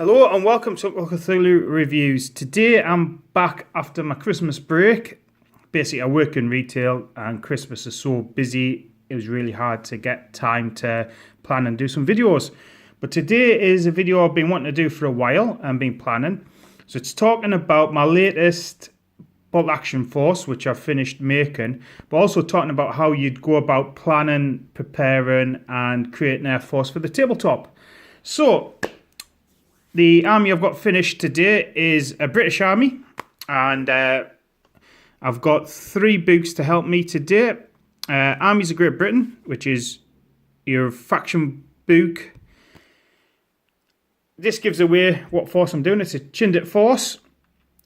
Hello and welcome to Unclecthulu Reviews. Today I'm back after my Christmas break. Basically I work in retail and Christmas is so busy it was really hard to get time to plan and do some videos. But today is a video I've been wanting to do for a while and been planning. So it's talking about my latest bolt action force which I've finished making, but also talking about how you'd go about planning, preparing and creating a force for the tabletop. So the army I've got finished today is a British army, and I've got 3 books to help me today. Armies of Great Britain, which is your faction book. This gives away what force I'm doing. It's a chindit force.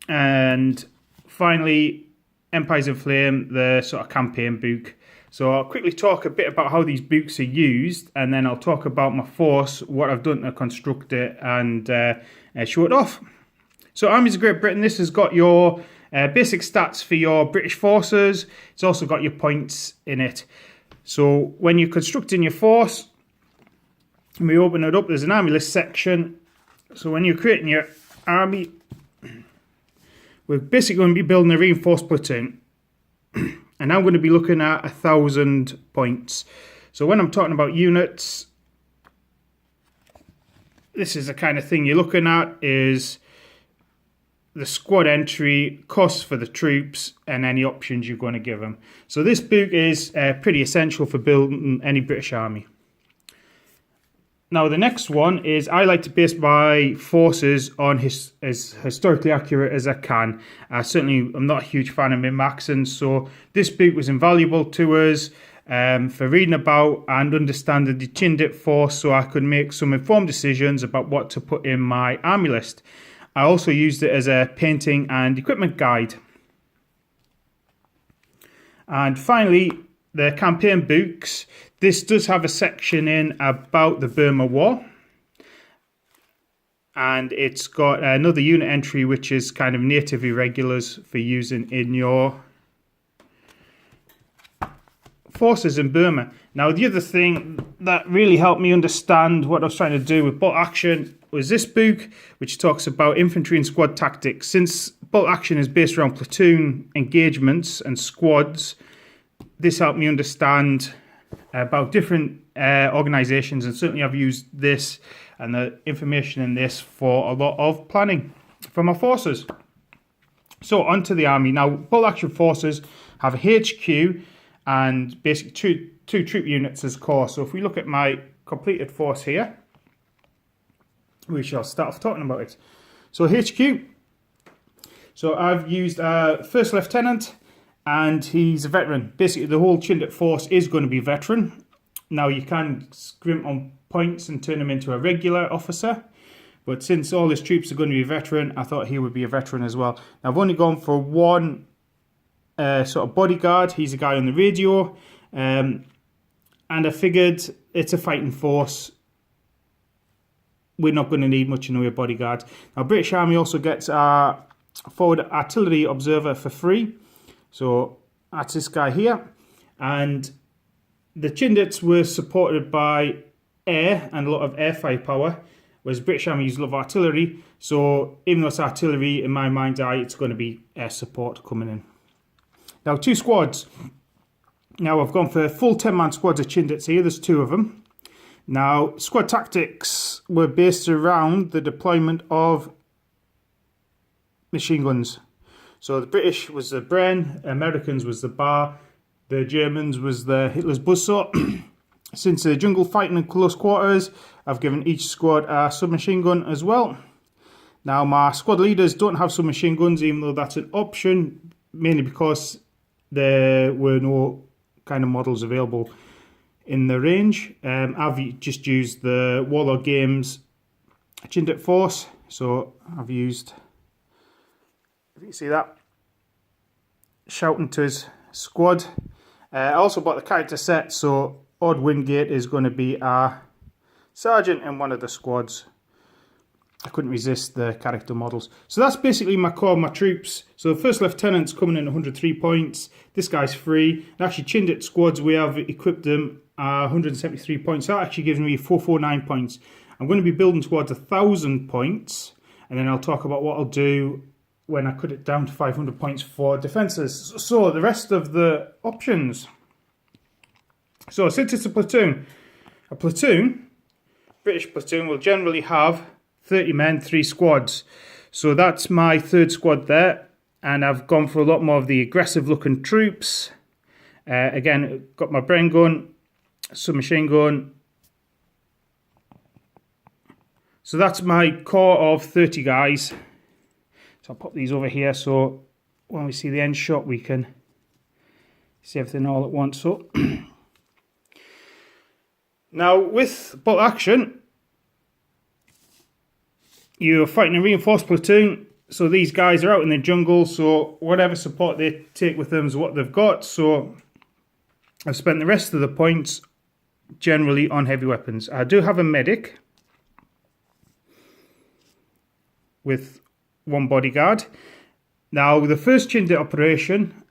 And finally, Empires in Flame, the sort of campaign book. So I'll quickly talk a bit about how these books are used, and then I'll talk about my force, what I've done to construct it, and show it off. So Armies of Great Britain, this has got your basic stats for your British forces. It's also got your points in it. So when you're constructing your force, and we open it up, there's an army list section. So when you're creating your army, we're basically going to be building a reinforced platoon. And I'm going to be looking at 1,000 points. So when I'm talking about units, this is the kind of thing you're looking at, is the squad entry, costs for the troops, and any options you're going to give them. So this book is pretty essential for building any British army. Now the next one is, I like to base my forces on as historically accurate as I can. Certainly I'm not a huge fan of min-maxing, so this book was invaluable to us for reading about and understanding the chindit force, so I could make some informed decisions about what to put in my army list. I also used it as a painting and equipment guide. And finally, the campaign books. This does have a section in about the Burma War. And it's got another unit entry which is kind of native irregulars for using in your forces in Burma. Now the other thing that really helped me understand what I was trying to do with bolt action was this book, which talks about infantry and squad tactics. Since bolt action is based around platoon engagements and squads, this helped me understand about different organisations, and certainly I've used this and the information in this for a lot of planning for my forces. So onto the army. Now bolt action forces have a HQ and basically two troop units as core. So if we look at my completed force here, we shall start off talking about it. So HQ, so I've used First Lieutenant, and he's a veteran. Basically, the whole chindit force is going to be veteran. Now, you can scrimp on points and turn him into a regular officer. But since all his troops are going to be veteran, I thought he would be a veteran as well. Now, I've only gone for one sort of bodyguard. He's a guy on the radio. And I figured it's a fighting force. We're not going to need much in the way of bodyguard. Now, British Army also gets a forward artillery observer for free. So that's this guy here, and the chindits were supported by air and a lot of air firepower, whereas British Army used a lot of artillery. So even though it's artillery, in my mind's eye, it's going to be air support coming in. Now 2 squads. Now I've gone for full 10-man squads of chindits here. There's 2 of them. Now squad tactics were based around the deployment of machine guns. So the British was the Bren, Americans was the Bar, the Germans was the Hitler's Buzzsaw. Since the jungle fighting in close quarters, I've given each squad a submachine gun as well. Now my squad leaders don't have submachine guns, even though that's an option, mainly because there were no kind of models available in the range. I've just used the Warlord Games chindit force, so I've used, if you see that, shouting to his squad. I also bought the character set, so Odd Wingate is going to be a sergeant in one of the squads. I couldn't resist the character models. So that's basically my core of my troops. So the First Lieutenant's coming in 103 points. This guy's free. And actually, chindit squads, we have equipped them 173 points. That actually gives me 449 points. I'm going to be building towards 1,000 points, and then I'll talk about what I'll do when I cut it down to 500 points for defences. So the rest of the options. So since it's a platoon, British platoon will generally have 30 men, 3 squads. So that's my 3rd squad there, and I've gone for a lot more of the aggressive looking troops. Again, got my Bren gun, submachine gun. So that's my core of 30 guys. So I'll pop these over here so when we see the end shot we can see everything all at once. So now with bolt action, you're fighting a reinforced platoon. So these guys are out in the jungle, so whatever support they take with them is what they've got. So I've spent the rest of the points generally on heavy weapons. I do have a medic with 1 bodyguard. Now, the first Chindit operation,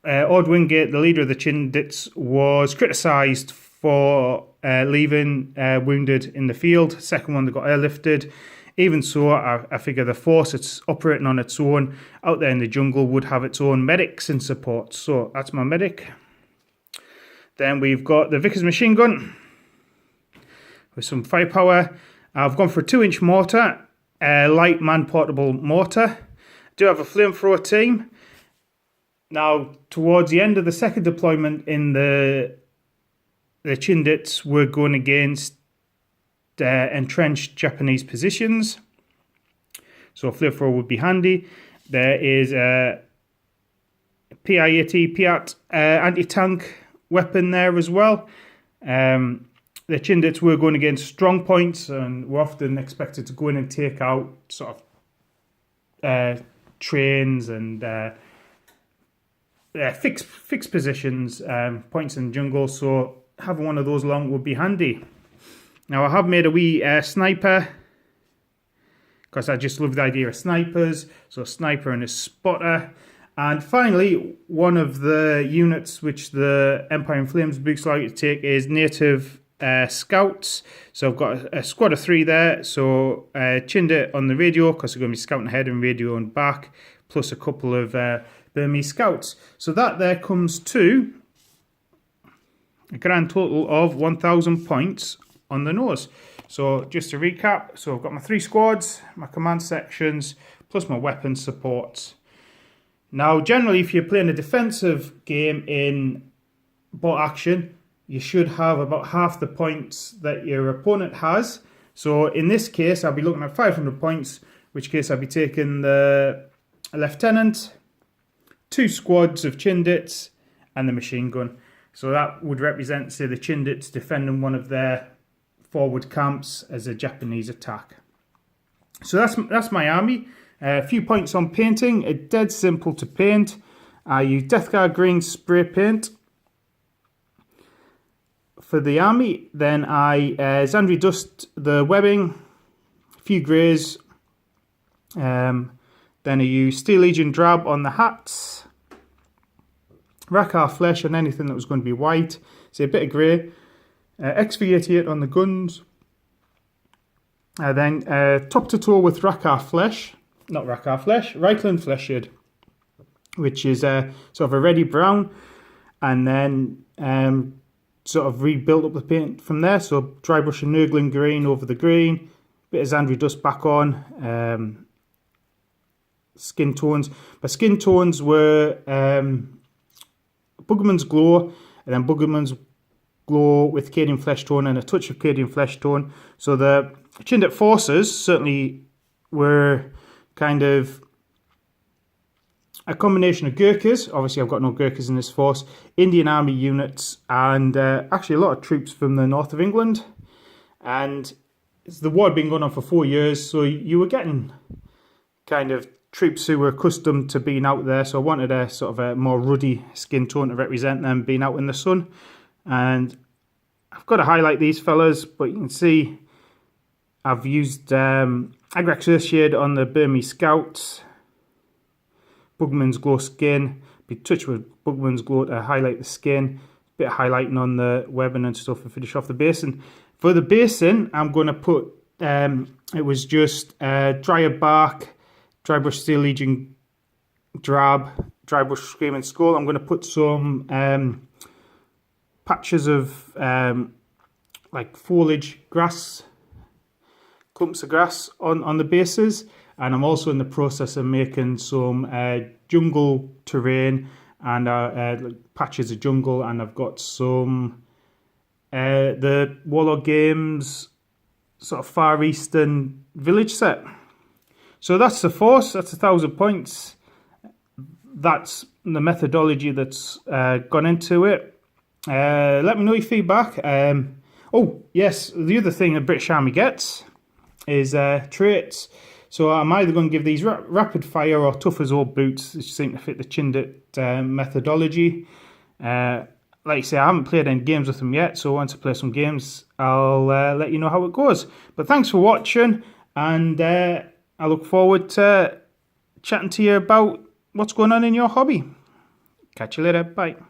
Ord Wingate, the leader of the Chindits, was criticised for leaving wounded in the field. Second one, they got airlifted. Even so, I figure the force that's operating on its own out there in the jungle would have its own medics and support. So that's my medic. Then we've got the Vickers machine gun with some firepower. I've gone for a 2-inch mortar, a light man-portable mortar. I do have a flamethrower team. Now, towards the end of the second deployment in the Chindits, we're going against entrenched Japanese positions. So a flamethrower would be handy. There is a PI-80 Piat anti-tank weapon there as well. The Chindits were going against strong points, and were often expected to go in and take out sort of trains and fixed positions, points in the jungle. So having one of those along would be handy. Now I have made a wee sniper, because I just love the idea of snipers. So a sniper and a spotter. And finally, one of the units which the Empire in Flames books like to take is native scouts. So I've got a squad of 3 there. So Chindit on the radio, because they're going to be scouting ahead and radio and back, plus a couple of Burmese scouts. So that there comes to a grand total of 1,000 points on the nose. So just to recap, so I've got my 3 squads, my command sections, plus my weapon supports. Now, generally, if you're playing a defensive game in bolt action, you should have about half the points that your opponent has. So in this case, I'll be looking at 500 points, which case I'll be taking the lieutenant, 2 squads of Chindits, and the machine gun. So that would represent, say, the Chindits defending one of their forward camps as a Japanese attack. So that's my army. A few points on painting. It's dead simple to paint. I use Death Guard green spray paint for the army. Then I Zandri dust the webbing, a few greys. Then I use Steel Legion drab on the hats, Rakkar flesh on anything that was going to be white, say a bit of grey, XV88 on the guns, then top to toe with Reichland flesh shade, which is sort of a reddy brown, and then sort of rebuilt up the paint from there. So dry brush and Nurgling green over the green, bit of Zandri dust back on, skin tones. My skin tones were Buggerman's Glow, and then Buggerman's Glow with Cadian Flesh Tone and a touch of Cadian Flesh Tone. So the Chindit forces certainly were kind of a combination of Gurkhas. Obviously I've got no Gurkhas in this force, Indian Army units, and actually a lot of troops from the north of England. And the war had been going on for 4 years, so you were getting kind of troops who were accustomed to being out there. So I wanted a sort of a more ruddy skin tone to represent them being out in the sun. And I've got to highlight these fellas, but you can see I've used Agrex shade on the Burmese scouts, Bugman's Glow skin, be touched with Bugman's Glow to highlight the skin, bit of highlighting on the webbing and stuff and finish off the base. And For the basing, I'm going to put, it was just Dryer Bark, Dry Brush Steel Legion Drab, Dry Brush Screaming Skull. I'm going to put some patches of like foliage grass, clumps of grass on the bases. And I'm also in the process of making some jungle terrain and patches of jungle, and I've got some the Warlord Games sort of Far Eastern village set. So that's the force, that's 1,000 points. That's the methodology that's gone into it. Let me know your feedback. Oh yes, the other thing the British Army gets is traits. So I'm either going to give these rapid fire or tough as old boots, which seem to fit the chindit methodology. Like I say, I haven't played any games with them yet, so once I play some games, I'll let you know how it goes. But thanks for watching, and I look forward to chatting to you about what's going on in your hobby. Catch you later. Bye.